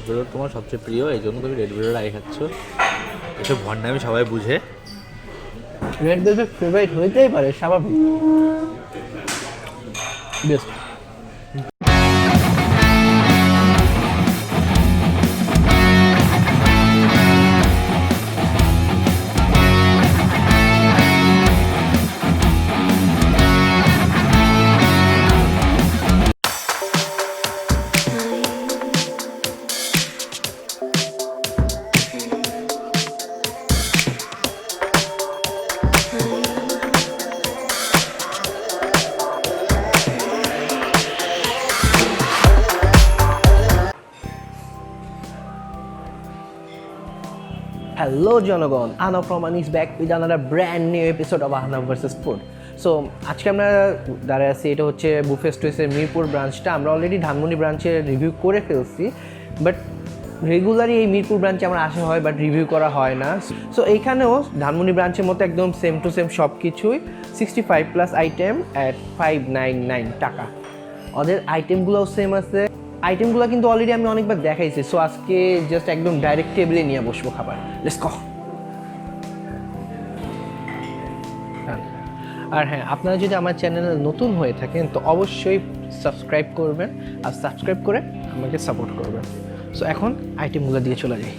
ভেলোর তোমার সবচেয়ে প্রিয়, এই জন্য তুমি রেড ভেলোর আগে খাচ্ছ। এসব ভণ্ডামি সবাই বুঝে। রেড ভেলভেট ফেভারিট হইতেই পারে, স্বাভাবিক। বেস্ট। হ্যালো জনগণ, Ahnab Rahman is back with another brand new episode of Ahnab versus food. So আজকে আমরা দাঁড়ায় আছি, এটা হচ্ছে বুফে স্টোয়েসের মিরপুর ব্রাঞ্চটা। আমরা অলরেডি ধানমন্ডি ব্রাঞ্চে রিভিউ করে ফেলছি, বাট রেগুলারই এই মিরপুর ব্রাঞ্চে আমার আসা হয়, বাট রিভিউ করা হয় না। সো এইখানেও ধানমন্ডি ব্রাঞ্চের মতো একদম সেম টু সেম সব কিছুই, 65+ আইটেম অ্যাট 599 টাকা। ওদের আইটেমগুলোও সেম আছে। আইটেমগুলো কিন্তু অলরেডি আমি অনেকবার দেখাইছি। সো আজকে জাস্ট একদম ডাইরেক্ট টেবিলে নিয়ে বসবো খাবার। Let's go. আর হ্যাঁ, আপনারা যদি আমার চ্যানেলে নতুন হয়ে থাকেন তো অবশ্যই সাবস্ক্রাইব করবেন, আর সাবস্ক্রাইব করে আমাকে সাপোর্ট করবেন। সো এখন আইটেমগুলো দিয়ে চলে যাই।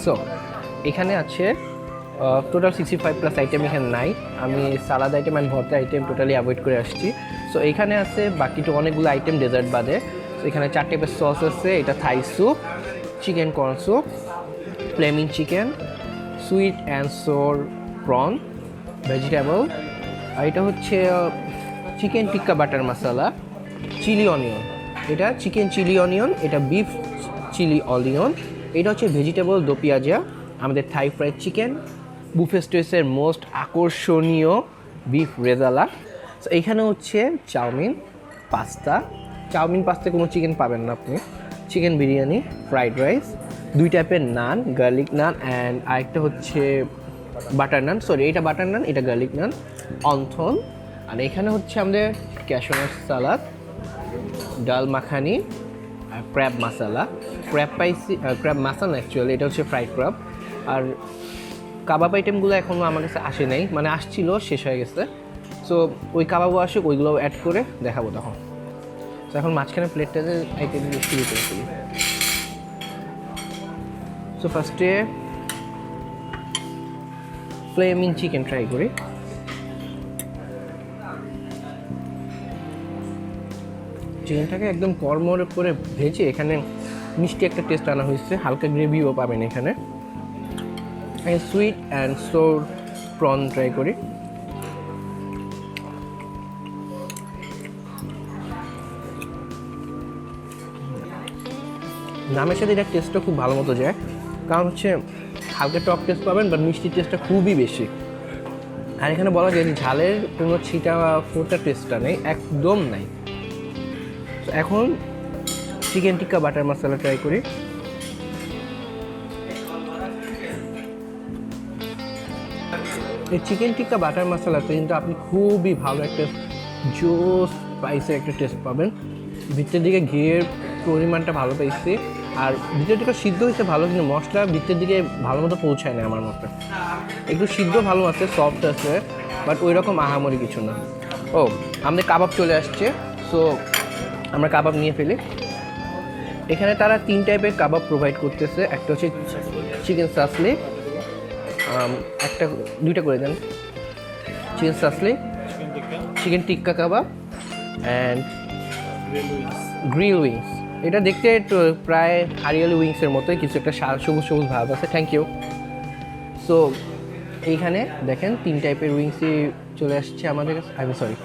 সো এখানে আছে টোটাল 65+ আইটেম এখানে নাই। আমি সালাদ আইটেম অ্যান্ড ভর্তা আইটেম টোটালি অ্যাভয়েড করে আসছি। সো এখানে আছে বাকি তো অনেকগুলো আইটেম ডেজার্ট বাদে। সো এখানে 4 টাইপের সস আছে। এটা Thai soup, chicken corn soup, flaming chicken, sweet and sour prawn, vegetable, আর এটা হচ্ছে chicken tikka butter masala, chilli onion, এটা চিকেন চিলি অনিয়ন, এটা বিফ চিলি অনিয়ন, এটা হচ্ছে ভেজিটেবল দো পেঁয়াজা, আমাদের থাই ফ্রাইড চিকেন, বুফে স্টোয়েসের মোস্ট আকর্ষণীয় বিফ রেজালা। সো এইখানে হচ্ছে চাউমিন, পাস্তা, চাউমিন পাস্তায় কোনো চিকেন পাবেন না আপনি, চিকেন বিরিয়ানি, ফ্রাইড রাইস, 2 টাইপের নান, গার্লিক নান অ্যান্ড আরেকটা হচ্ছে বাটার নান, সরি এটা বাটার নান, এটা গার্লিক নান, অন্থন। আর এখানে হচ্ছে আমাদের ক্যাশনাট সালাদ, ডাল মাখানি, আর ক্র্যাব মশালা, ক্র্যাব মাসালা অ্যাকচুয়ালি এটা হচ্ছে ফ্রাইড ক্র্যাব। আর কাবাব আইটেমগুলো এখনও আমার কাছে আসে নাই, মানে আসছিল শেষ হয়ে গেছে। সো ওই কাবাবও আসুক, ওইগুলো অ্যাড করে দেখাবো তখন। তো এখন মাঝখানে প্লেটটাতে আইটেমগুলো শুরু করে ফেলি। সো ফার্স্টে ফ্লেমিং চিকেন ট্রাই করি। চিকেনটাকে একদম কড়মড় করে ভেজে এখানে মিষ্টি একটা টেস্ট আনা হয়েছে, হালকা গ্রেভিও পাবেন এখানে। Sweet and sour prawn try করি। নামের সাথে এটার টেস্টটা খুব ভালো মতো যায়, কারণ হচ্ছে হালকা টক টেস্ট পাবেন, বাট মিষ্টির টেস্টটা খুবই বেশি। আর এখানে বলা যায় ঝালের কোনো ছিটা ফোটা টেস্টটা নেই, একদম নাই। এখন চিকেন টিক্কা বাটার মশলা ট্রাই করি। এই চিকেন টিক্কা বাটার মশলাতে কিন্তু আপনি খুবই ভালো একটা জোস স্পাইসের একটা টেস্ট পাবেন। ভিতরের দিকে ঘিয়ের পরিমাণটা ভালো পাইছি, আর ভিতরের দিকে সিদ্ধ হয়েছে ভালো, কিন্তু মশলা ভিতরের দিকে ভালো মতো পৌঁছায় না আমার মতে। একটু সিদ্ধ ভালো আছে, সফট আছে, বাট ওই রকম আহামরি কিছু না। ও আমাদের কাবাব চলে আসছে, সো আমরা কাবাব নিয়ে ফেলি। এখানে তারা 3 টাইপের কাবাব প্রোভাইড করতেছে। একটা হচ্ছে চিকেন সাসলি, একটা 2টা করে দেন, chicken shashlik chicken tikka kebab and grill wings. এটা দেখতে একটু প্রায় হারিয়ালি উইংসের মতোই, কিছু একটা সবুজ সবুজ ভাব আছে। Thank you. সো এইখানে দেখেন 3 টাইপের উইংসই চলে আসছে আমাদের কাছে। আমি সরি,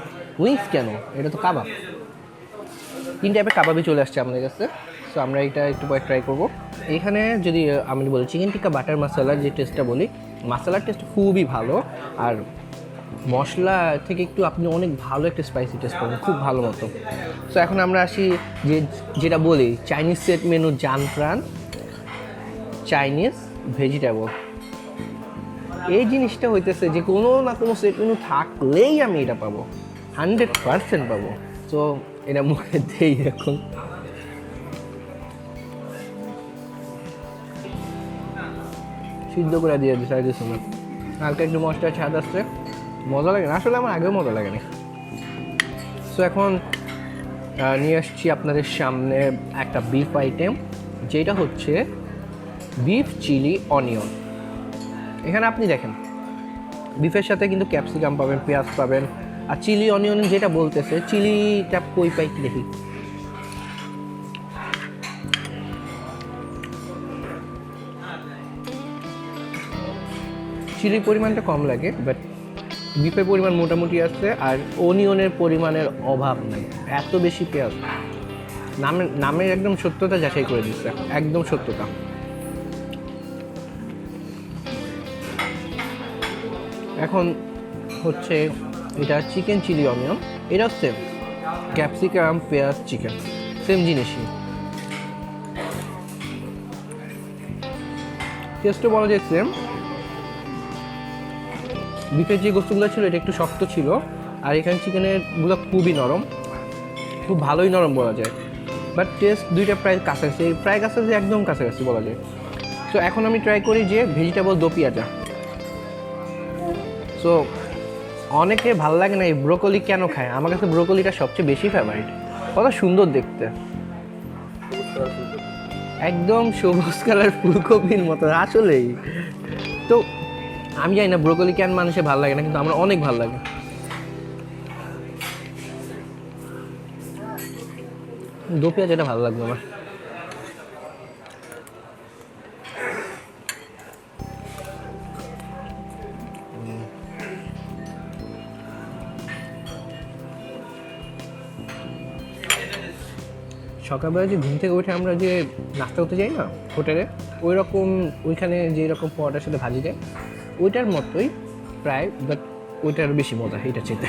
উইংস কেন, এটা তো কাবাব। 3 টাইপের কাবাবই চলে আসছে আমাদের কাছে। সো আমরা এটা একটু পরে ট্রাই করবো। এইখানে যদি আমি বলি চিকেন টিক্কা বাটার মশলার যে টেস্টটা বলি, মশলার টেস্ট খুবই ভালো। আর মশলা থেকে একটু আপনি অনেক ভালো একটা স্পাইসি টেস্ট পাবেন, খুব ভালো মতো। সো এখন আমরা আসি যেটা বলি চাইনিজ সেট মেনু জান প্রাণ চাইনিজ ভেজিটেবল। এই জিনিসটা হইতেছে যে কোনো না কোনো সেট মেনু থাকলেই আমি এটা পাবো, 100% পাবো। তো এটা মুখে দেই এখন। সিদ্ধ করে দিয়ে দিই সাইডের সময়, হালকা একটু মশলার ছাদ আসছে, মজা লাগে না। আসলে আমার আগেও মজা লাগেনি। সো এখন নিয়ে আসছি আপনাদের সামনে একটা বিফ আইটেম, যেটা হচ্ছে বিফ চিলি অনিয়ন। এখানে আপনি দেখেন বিফের সাথে কিন্তু ক্যাপসিকাম পাবেন, পেঁয়াজ পাবেন। আর চিলি অনিয়ন যেটা বলতেছে, চিলিটা কই পাই কি দেখি। চিলির পরিমাণটা কম লাগে, বাট বিফের পরিমাণ মোটামুটি আছে। আর অনিয়নের পরিমাণের অভাব নেই, এত বেশি পেঁয়াজ। নামের একদম সত্যতা যাচাই করে দিচ্ছে, একদম সত্যতা। এখন হচ্ছে এটা চিকেন চিলি অনিয়ন, এটা হচ্ছে ক্যাপসিকাম পেঁয়াজ চিকেন সেম জিনিসই। টেস্টও বলা যায় সেম। বিফের যে গোস্তগুলো ছিল এটা একটু শক্ত ছিল, আর এখানে চিকেনের গুলো খুবই নরম, খুব ভালোই নরম বলা যায়। বাট টেস্ট দুইটা প্রায় কাছাকাছি, প্রায় কাছাকাছি, একদম কাছাকাছি বলা যায়। সো এখন আমি ট্রাই করি যে ভেজিটেবল দো পেঁয়াজা। সো অনেকে ভালো লাগে না এই ব্রোকলি কেন খায়, আমার কাছে ব্রোকলিটা সবচেয়ে বেশি ফেভারিট। কত সুন্দর দেখতে, একদম সবুজ কালার ফুলকপির মতো আসলেই। তো আমি জানি না ব্রোকলি কেন মানুষের ভালো লাগে না, কিন্তু আমার অনেক ভালো লাগে। দো পেঁয়াজ এটা ভালো লাগবে আমার। সকালবেলা যে ঘুম থেকে উঠে আমরা যে নাস্তা করতে যাই না হোটেলে, ওই রকম ওইখানে যে রকম পরোটার সাথে ভাজি দেয় ওইটার মতোই প্রায়, বাট ওইটার বেশি মজা এটা চেতে।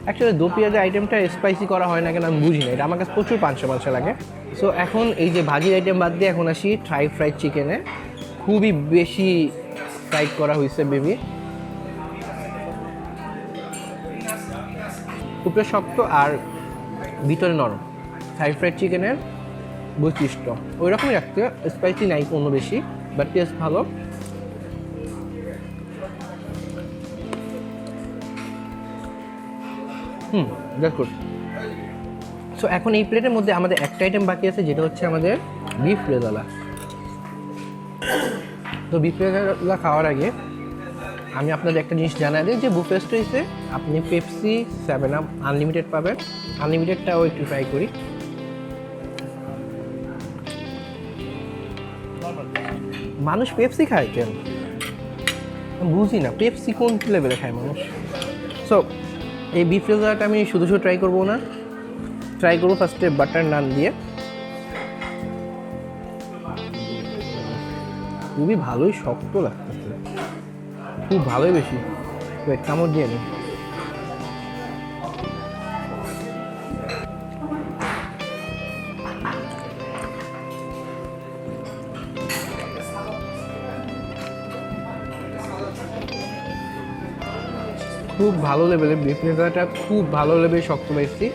অ্যাকচুয়ালি দো পেঁয়াজের আইটেমটা স্পাইসি করা হয় না কেন আমি বুঝি না, এটা আমার কাছে প্রচুর পাঁচশো লাগে। সো এখন এই যে ভাজির আইটেম বাদ দিয়ে এখন আসি ফ্রাইড চিকেনে। খুবই বেশি ফ্রাইড করা হয়েছে বেবি, উপরে শক্ত আর ভিতরে নরম। ফ্রাইড চিকেনের বৈশিষ্ট্য ওই রকমই রাখতে, স্পাইসি নাই কোনো বেশি, বাট টেস্ট ভালো। That's good. সো এখন এই প্লেটের মধ্যে আমাদের একটা আইটেম বাকি আছে, যেটা হচ্ছে আমাদের বিফ রেজালা। তো বিফ রেজালা খাওয়ার আগে আমি আপনাদের একটা জিনিস জানাই দিই যে বুফে স্ট্রিটে আপনি পেপসি 7 আপ আনলিমিটেড পাবেন। আনলিমিটেডটাও একটু ট্রাই করি। মানুষ পেপসি খায় কেন বুঝি না, পেপসি কোন লেভেলে খায় মানুষ। সো এই বিফ রেজালাটা আমি শুধু ট্রাই করবো না, ট্রাই করবো ফার্স্টে বাটার নান দিয়ে। খুবই ভালোই শক্ত লাগতেছে, খুব ভালোই বেশি। ওয়েট কামড় দিয়ে নিই। খুব ভালো লেভেলের বিফ রেজালাটা, খুব ভালো লেভেলের শক্ত পাইছি।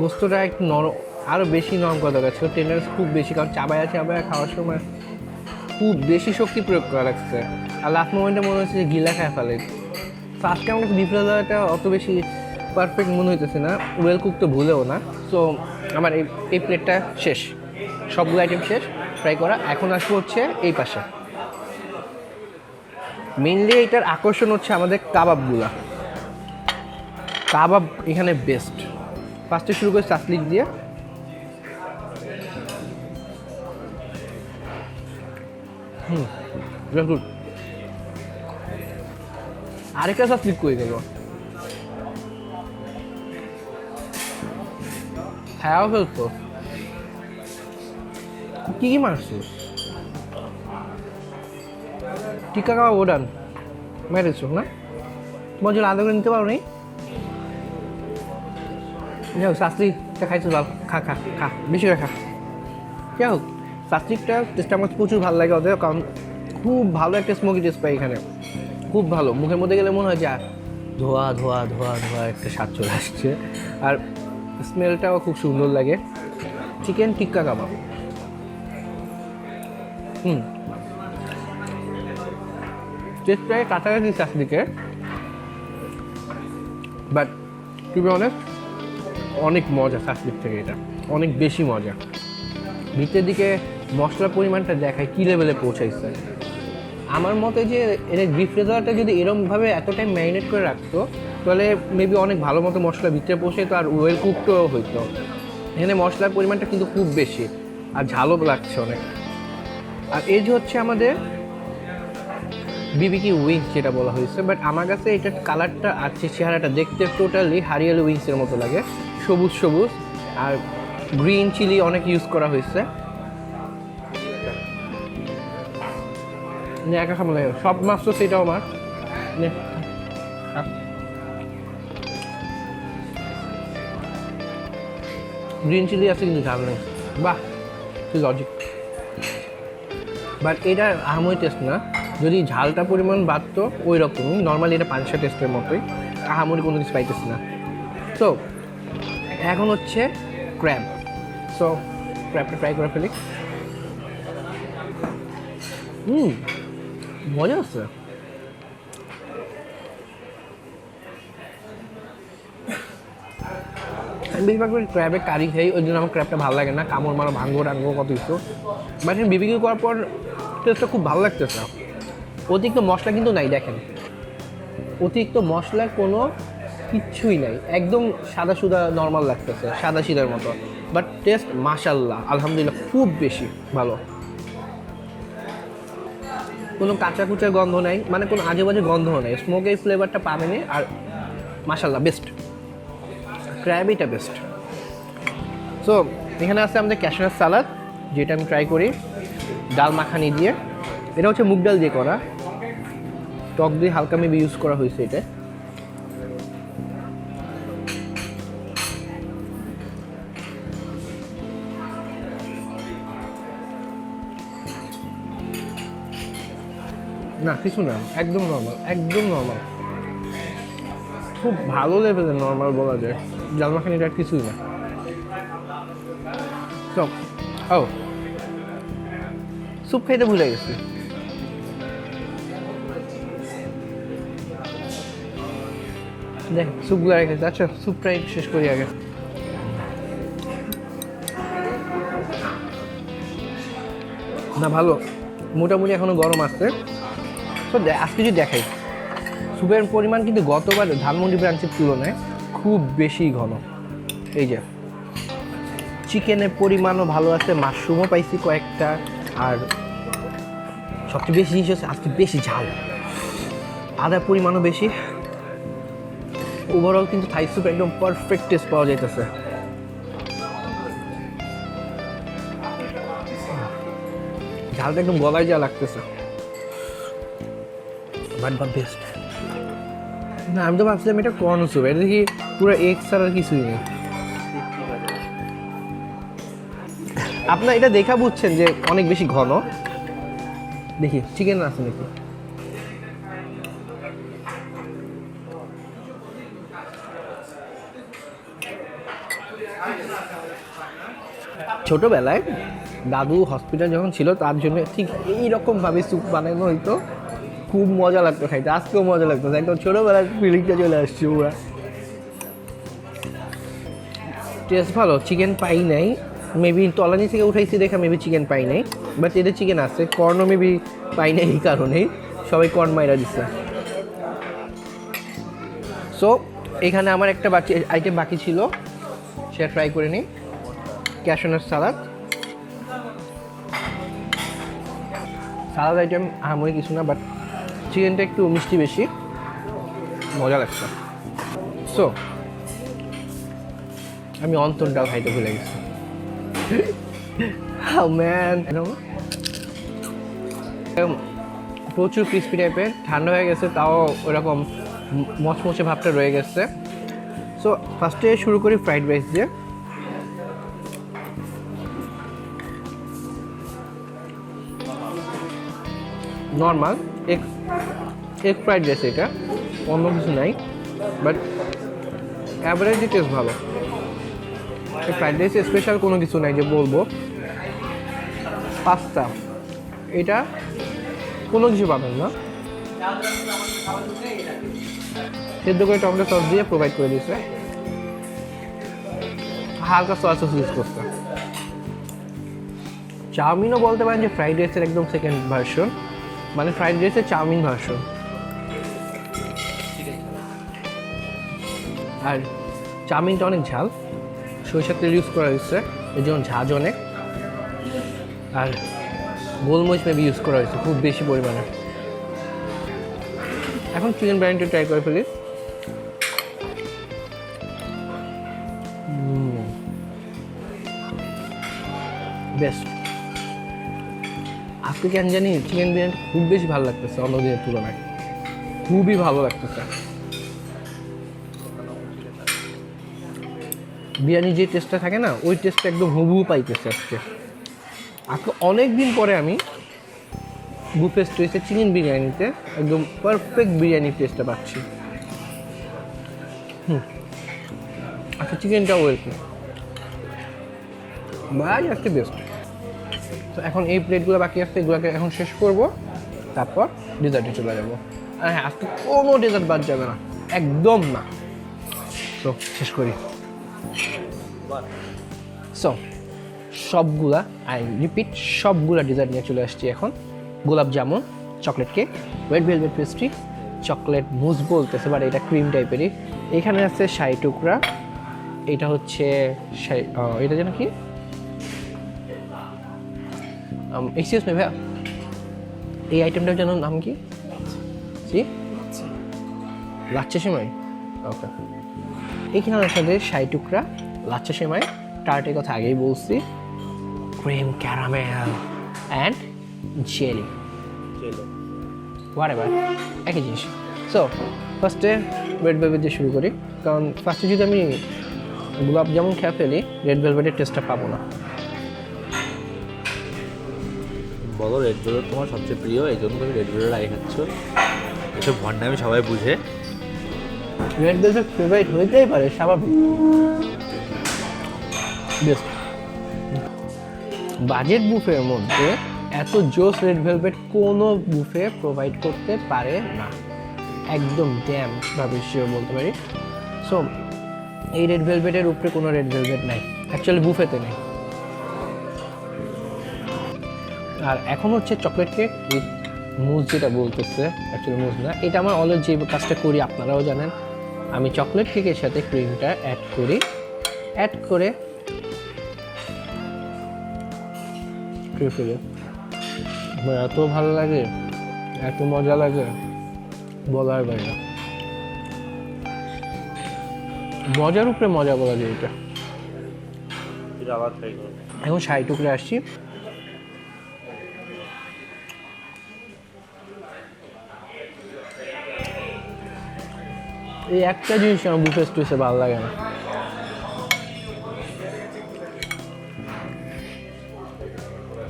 গোস্তটা একটু নরম, আরও বেশি নরম করা দরকার ছিল। টেন্ডারেন্স খুব বেশি, কারণ চাবায়া খাওয়ার সময় খুব বেশি শক্তি প্রয়োগ করা লাগছে। আর লাস্ট মোমেন্টে মনে হচ্ছে যে গিলা খায় ফেলে। তো আজকে আমার কাছে বিফ রেজালাটা অত বেশি পারফেক্ট মনে হইতেছে না, ওয়েল কুক তো ভুলেও না। সো আমার এই প্লেটটা শেষ, সবগুলো আইটেম শেষ ফ্রাই করা। এখন আসবো হচ্ছে এই পাশে। মেইনলি এটার আকর্ষণ হচ্ছে আমাদের কাবাবগুলা। কাবাব এখানে বেস্ট। ফার্স্টে শুরু করে চাসলিক দিয়ে, গুড। আরেকটা চাসলিক করে গেল, হ্যাঁ ফেলতো। কি কি মারছিস? টিক্কা কাবাব ওডান মেরেছো না? তোমার জন্য আলাদা করে নিতে পারো নি? যাই হোক, শাস্ত্রিকটা খাইছো, ভালো, খা খা খা, বেশি করে খা। যাই হোক, শাস্ত্রিকটা টেস্টটা আমার প্রচুর ভালো লাগে ওদের, কারণ খুব ভালো একটা স্মোকি টেস্ট পাই এখানে, খুব ভালো। মুখের মধ্যে গেলে মনে হয় যে ধোয়া ধোয়া ধোয়া ধোয়া একটা স্বাদ চলে আসছে, আর স্মেলটাও খুব সুন্দর লাগে। চিকেন টিক্কা কাবাব, টেস্ট প্রায় কাছাকাছি শাস্ত্রিকে, বাট টু বি অনেস্ট অনেক মজা শাস্ত্রিক থেকে, এটা অনেক বেশি মজা। ভিতরের দিকে মশলার পরিমাণটা দেখায় কী লেভেলে পৌঁছাইছে। আমার মতে যে এর বিফ রেজাল্টটা যদি এরমভাবে এত টাইম ম্যারিনেট করে রাখতো, তাহলে মেবি অনেক ভালো মতো মশলা ভিতরে পৌঁছাইতো আর ওয়েল কুকডও হইতো। এখানে মশলার পরিমাণটা কিন্তু খুব বেশি, আর ঝালও লাগছে অনেক। আর এই যে হচ্ছে আমাদের বিবিকিউ উইংস যেটা বলা হয়েছে, বাট আমার কাছে এটার কালারটা আছে, চেহারাটা দেখতে টোটালি হারিয়ালি উইংসের মতো লাগে, সবুজ সবুজ, আর গ্রিন চিলি অনেক ইউজ করা হয়েছে। একা খাবো লাগে, সব মাছ তো সেটাও আমার গ্রিন চিলি আছে কিন্তু ঝাল নেই, বাহ তুই লজিক। বাট এটা আহামরি টেস্ট না, যদি ঝালটা পরিমাণ বাড়তো ওই রকমই, নর্মালি এটা পাঁচশো টেস্টের মতোই, আহামরি কোনো কিছু পাইতেছি না। তো এখন হচ্ছে ক্র্যাব, সো ক্র্যাবটা ট্রাই করে ফেলি। মজা আছে। আমি বেশিরভাগ করে ক্র্যাবে কারি খাই, ওই জন্য আমার ক্র্যাবটা ভালো লাগে না, কামড় মারা ভাঙ্গো টাঙ্গো কত কিছু। বাট বিবিকিউ করার পর টেস্টটা খুব ভালো লাগতেছে। অতিরিক্ত মশলা কিন্তু নাই, দেখেন অতিরিক্ত মশলার কোনো কিচ্ছুই নাই, একদম সাদা সুদা নর্মাল লাগতেছে, সাদা সিদার মতো। বাট টেস্ট মাশাল্লাহ আলহামদুলিল্লাহ খুব বেশি ভালো, কোনো কাঁচা কুচার গন্ধ নাই, মানে কোনো আজে বাজে গন্ধও নেই, স্মোকের ফ্লেভারটা পাবেনি, আর মাশাল্লাহ বেস্ট, ক্র্যাবিটা বেস্ট। সো এখানে আছে আমাদের ক্যাশনাট সালাদ, যেটা আমি ট্রাই করি ডাল মাখানি দিয়ে। এটা হচ্ছে মুগ ডাল দিয়ে করা, টক দিয়ে হালকা মেবি ইউজ করা হয়েছে এটা। না কিছু না, একদম নর্মাল, একদম নর্মাল, খুব ভালো লেভেলের নর্মাল বলা যায়। ডাল মাখানিটা কিছুই না। তো ও স্যুপ খাইতে ভুলে গেছি। দেখ স্যুপগুলো রেখেছে, আচ্ছা স্যুপটাই শেষ করি আগে। না ভালো, মোটামুটি এখনো গরম আসছে। তো আজকে যদি দেখাই, স্যুপের পরিমাণ কিন্তু গতবার ধানমন্ডি ব্রাঞ্চের তুলনায় খুব বেশি ঘন। এই যে চিকেনের পরিমাণও ভালো আছে, মাশরুমও পাইছি কয়েকটা, আর সবচেয়ে বেশি জিনিস হচ্ছে আজকে বেশি ঝাল, আদার পরিমাণও বেশি। ওভারঅল কিন্তু থাই স্যুপ একদম পারফেক্ট টেস্ট পাওয়া যাইতেছে। ঝালটা একদম গলায় যা লাগতেছে, বাট বেস্ট। না আমি তো ভাবছিলাম এটা কর্ন স্যুপ, এটা দেখি পুরো এগ ছাড়া কিছুই নেই। আপনার এটা দেখা বুঝছেন যে অনেক বেশি ঘন। দেখি চিকেন আছে নাকি। ছোটোবেলায় দাদু হসপিটাল যখন ছিল তার জন্য ঠিক এইরকমভাবে স্যুপ বানানো হইতো, খুব মজা লাগতো খাইতে, আজকেও মজা লাগতো, একদম ছোটোবেলার ফিলিংটা চলে আসছে পুরা। টেস্ট ভালো, চিকেন পাই নাই, মেবি তলানি থেকে উঠাইছি দেখা মেবি চিকেন পাই নাই, বাট এদের চিকেন আছে। কর্নও মেবি পাই নাই, এই কারণেই সবাই কর্ন মাইরা দিচ্ছে। সো এখানে আমার একটা আইটেম বাকি ছিল, সেটা ট্রাই করে নিই। Cashew nut salad. সালাদ আইটেম আহামরি কিছু না, বাট চিকেনটা একটু মিষ্টি বেশি, মজা লাগছে। সো আমি অন্তরটাও খাইতে ভুলে গেছি। ম্যান, প্রচুর ক্রিস্পি টাইপের, ঠান্ডা হয়ে গেছে তাও ওরকম মচমচে ভাবটা রয়ে গেছে। সো ফার্স্টে শুরু করি ফ্রাইড রাইস দিয়ে। নর্মাল এগ ফ্রাইড রাইস, এটা অন্য কিছু নাই, বাট অ্যাভারেজই টেস্ট ভালো। এই ফ্রাইড রাইসে স্পেশাল কোনো কিছু নাই যে বলবো। পাস্তা, এটা কোনো কিছু পাবেন না, সেদ্ধ করে টমেটো সস দিয়ে প্রোভাইড করে দিয়েছে, হালকা সয়া সস ইউজ করতে। চাউমিনও বলতে পারেন যে ফ্রাইড রাইসের একদম সেকেন্ড ভার্সন, মানে ফ্রাইড রাইসের চাউমিন ভার্সন। আর চাউমিনটা অনেক ঝাল, সরিষার তেল ইউজ করা হয়েছে, এই জন্য ঝাঁজ অনেক। আর গোলমরিচ মেবি ইউজ করা হয়েছে খুব বেশি পরিমাণে। এখন চিকেন বিরিয়ানিটা ট্রাই করে ফেলি। বেস্ট। আজকে কেন জানি চিকেন বিরিয়ানি খুব বেশি ভালো লাগতেছে অন্য দিনের তুলনায়, খুবই ভালো লাগতেছে। বিরিয়ানির যে টেস্টটা থাকে না, ওই টেস্টটা একদম হুবহু পাইতেছে আজকে। আজকে অনেক দিন পরে আমি বুফে স্ট্রিটে চিকেন বিরিয়ানিতে একদম পারফেক্ট বিরিয়ানির টেস্টটা পাচ্ছি। আচ্ছা, চিকেনটা ওয়েলকাম ভাই, আজকে বেস্ট। তো এখন এই প্লেটগুলো বাকি আছে, এগুলোকে এখন শেষ করব, তারপর ডেজার্টে চলে যাবো। আর হ্যাঁ, আজকে কোনো ডেজার্ট বাদ যাবে না, একদম না। তো শেষ করি। সো সবগুলা, আই রিপিট, সবগুলা ডেজার্ট নিয়ে চলে আসছি এখন। Gulab jamun, chocolate cake, red velvet pastry, chocolate mousse বলতেছে, বাট এটা ক্রিম টাইপেরই। এখানে আছে শাহী টুকরা, এটা হচ্ছে এটা যেন কি, এক্সকিউজ মি ভাইয়া, এই আইটেমটার জন্য নাম কি? জি, লাচ্ছা সেমাই। ওকে, এইখানে সাথে শাহী টুকরা, লাচ্ছা সেমাই, টার্টের কথা আগেই বলছি, cream caramel and jelly, whatever, একই জিনিস। সো ফার্স্টে রেড ভেলভেট দিয়ে শুরু করি, কারণ ফার্স্টে যদি আমি গোলাপ জামুন খেয়ে ফেলি, রেড ভেলভেটের টেস্টটা পাবো না। বলো, রেড ভেলভেট তোমার সবচেয়ে প্রিয়, এই জন্য তুমি রেড ভেলভেট আগে খাচ্ছ? এসব ভণ্ডামি সবাই বুঝে। রেড ভেলভেট ফেভারিট হইতেই পারে, স্বাভাবিক। বেস্ট। বাজেট বুফের মধ্যে এত জোস রেড ভেলভেট কোনো বুফে প্রোভাইড করতে পারে না, একদম ড্যাম ভাবে শিওর বলতে পারি। সো এই রেড ভেলভেটের উপরে কোনো রেড ভেলভেট নাই, অ্যাকচুয়ালি বুফেতে নেই। আর এখন হচ্ছে চকলেট কেক উইথ মুজ, যেটা বলতেছে অ্যাকচুয়ালি মুজ না, এটা আমার অলওয়েজ যে কাজটা করি আপনারাও জানেন, আমি চকলেট কেকের সাথে ক্রিমটা অ্যাড করি, অ্যাড করে ফেলে আমার এত ভালো লাগে, এত মজা লাগে, বলার বাইরে। মজার উপরে মজা বলা যায় এটা। এখন শাহী টুকরে আসছি। এই একটা জিনিস আমার বুফে স্ট্রিটে ভালো লাগে না,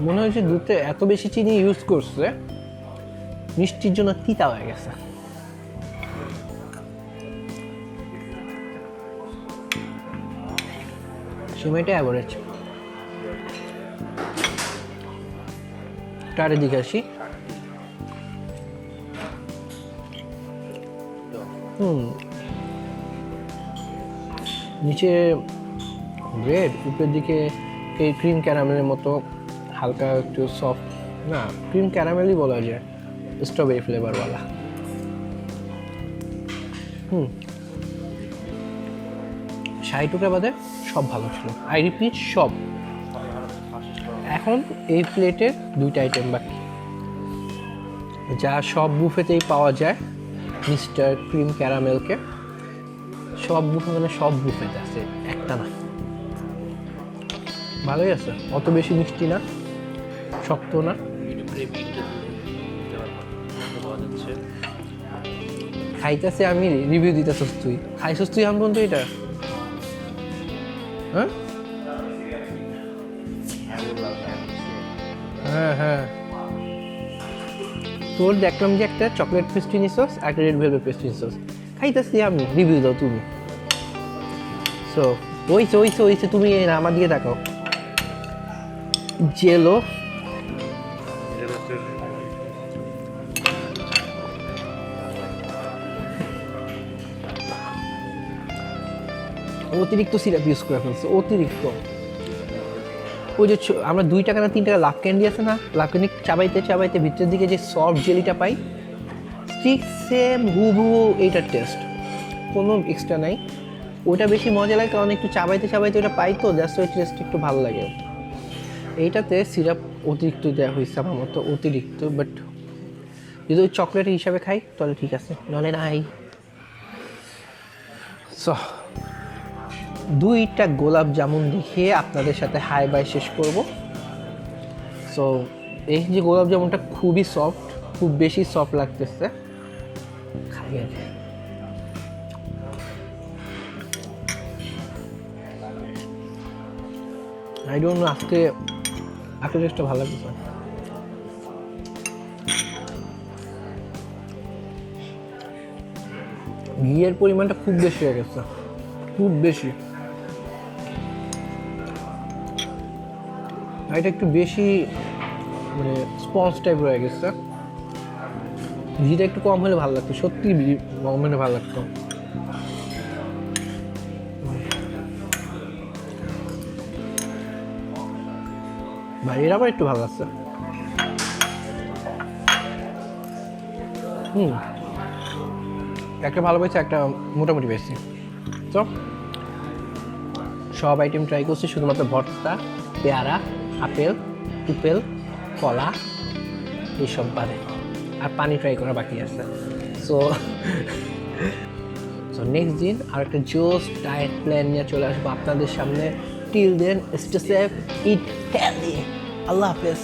মনে হয়েছে দুধে এত বেশি চিনি ইউজ করছে, মিষ্টির জন্য তিতা হয়ে গেছে। সেমাইটা অ্যাভারেজ। টারের দিকে আসি। নিচে ব্রেড, উপরের দিকে এই ক্রিম ক্যারামেলের মতো হালকা একটু সফট, না ক্রিম ক্যারামেলই বলা যায়, স্ট্রবেরি ফ্লেভারওয়ালা। 60 বাদে সব ভালো ছিল, আই রিপিট সব। এখন এই প্লেটের 2টা আইটেম বাকি, যা সব বুফেতেই পাওয়া যায়, মিস্টার ক্রিম ক্যারামেলকে। সব বুফে মানে সব বুফেতে আছে, একটা না। ভালোই আছে, অত বেশি মিষ্টি না, শক্ত না। খাইতেছে আমি, রিভিউ দিতেছস তুই, খাইছস তুই এখন পর্যন্ত এটা? হ্যাঁ হ্যাঁ হ্যাঁ, তোর দেখলাম যে একটা চকলেট পেস্ট্রি নিছস, একটা রেড ভেলভেট পেস্ট্রি নিছস, খাইতেছি আমি, রিভিউ দাও তুমি। সো ওইছে তুমি আমার দিকে তাকাও। জেলো অতিরিক্ত সিরাপ ইউজ করে ফেলছে, অতিরিক্ত। ওই যে আমরা 2 টাকা না 3 টাকা লাভ ক্যান্ডি আছে না, লাভ ক্যান্ডি চাবাইতে চাবাইতে ভিতরের দিকে যে সফট জেলিটা পাই, ঠিক সেম হুবহু এইটার টেস্ট, কোনো এক্সট্রা নাই। ওটা বেশি মজা লাগে কারণ একটু চাবাইতে চাবাইতে ওটা পাই তো, জাস্ট ওই টেস্ট একটু ভালো লাগে। এইটাতে সিরাপ অতিরিক্ত দেওয়া হয়েছে আমার মতো, অতিরিক্ত। বাট যদি ওই চকলেট হিসাবে খাই তাহলে ঠিক আছে, নাহলে নাই। সো 2টা গোলাপ জামুন দেখে আপনাদের সাথে হাই বাই শেষ করব। সো এই যে গোলাপ জামুনটা খুবই সফট, খুব বেশি সফট লাগতেছে, খাই আর আই ডোন্ট নো, আজকে টেস্টটা ভালো লাগতেছে। ঘিয়ের পরিমাণটা খুব বেশি হয়ে গেছে, খুব বেশি। এটা একটু বেশি মানে স্পঞ্জ টাইপ হয়ে গেছে, ঘিটা একটু কম হলে ভালো লাগতো, সত্যি কম হলে ভালো লাগতো। বাইরের আবার একটু ভালো লাগছে। একটা ভালো পেয়েছি, একটা মোটামুটি পেয়েছি। তো সব আইটেম ট্রাই করছি, শুধুমাত্র ভর্তা, পেয়ারা, আপেল, টুপেল, কলা এইসব বাদে, আর পানি ট্রাই করা বাকি আছে। সো নেক্সট দিন আর একটা জোস ডায়েট প্ল্যান নিয়ে চলে আসবো আপনাদের সামনে। Till then stay safe, eat healthy. আল্লাহ হাফেজ।